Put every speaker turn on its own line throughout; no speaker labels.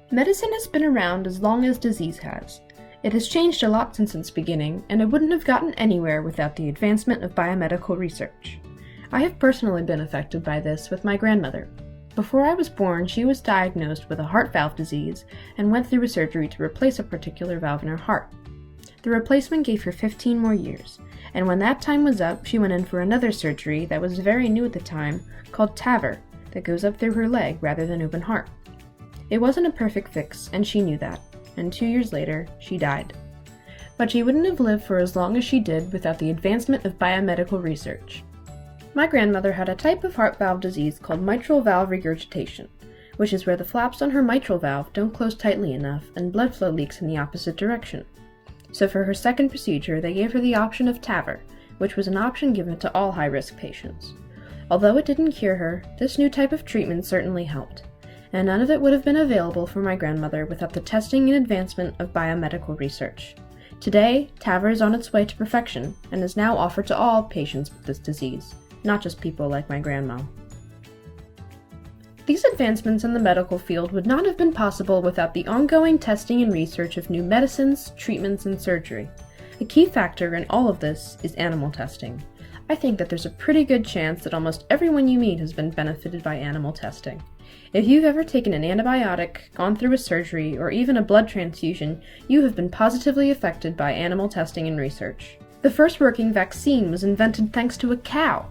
Medicine has been around as long as disease has. It has changed a lot since its beginning, and it wouldn't have gotten anywhere without the advancement of biomedical research. I have personally been affected by this with my grandmother. Before I was born, she was diagnosed with a heart valve disease and went through a surgery to replace a particular valve in her heart. The replacement gave her 15 more years, and when that time was up, she went in for another surgery that was very new at the time, called TAVR, that goes up through her leg rather than open heart. It wasn't a perfect fix, and she knew that, and 2 years later, she died. But she wouldn't have lived for as long as she did without the advancement of biomedical research. My grandmother had a type of heart valve disease called mitral valve regurgitation, which is where the flaps on her mitral valve don't close tightly enough and blood flow leaks in the opposite direction. So for her second procedure, they gave her the option of TAVR, which was an option given to all high-risk patients. Although it didn't cure her, this new type of treatment certainly helped, and none of it would have been available for my grandmother without the testing and advancement of biomedical research. Today, TAVR is on its way to perfection and is now offered to all patients with this disease, not just people like my grandma. These advancements in the medical field would not have been possible without the ongoing testing and research of new medicines, treatments, and surgery. A key factor in all of this is animal testing. I think that there's a pretty good chance that almost everyone you meet has been benefited by animal testing. If you've ever taken an antibiotic, gone through a surgery, or even a blood transfusion, you have been positively affected by animal testing and research. The first working vaccine was invented thanks to a cow.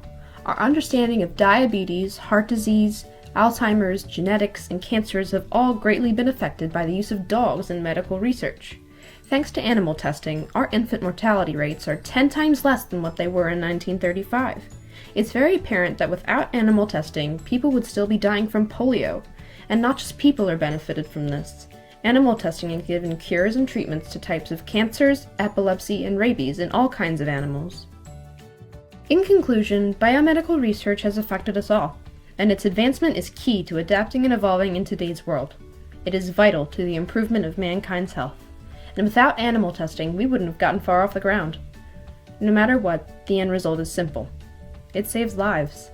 Our understanding of diabetes, heart disease, Alzheimer's, genetics, and cancers have all greatly been affected by the use of dogs in medical research. Thanks to animal testing, our infant mortality rates are 10 times less than what they were in 1935. It's very apparent that without animal testing, people would still be dying from polio. And not just people are benefited from this. Animal testing has given cures and treatments to types of cancers, epilepsy, and rabies in all kinds of animals. In conclusion, biomedical research has affected us all, and its advancement is key to adapting and evolving in today's world. It is vital to the improvement of mankind's health. And without animal testing, we wouldn't have gotten far off the ground. No matter what, the end result is simple. It saves lives.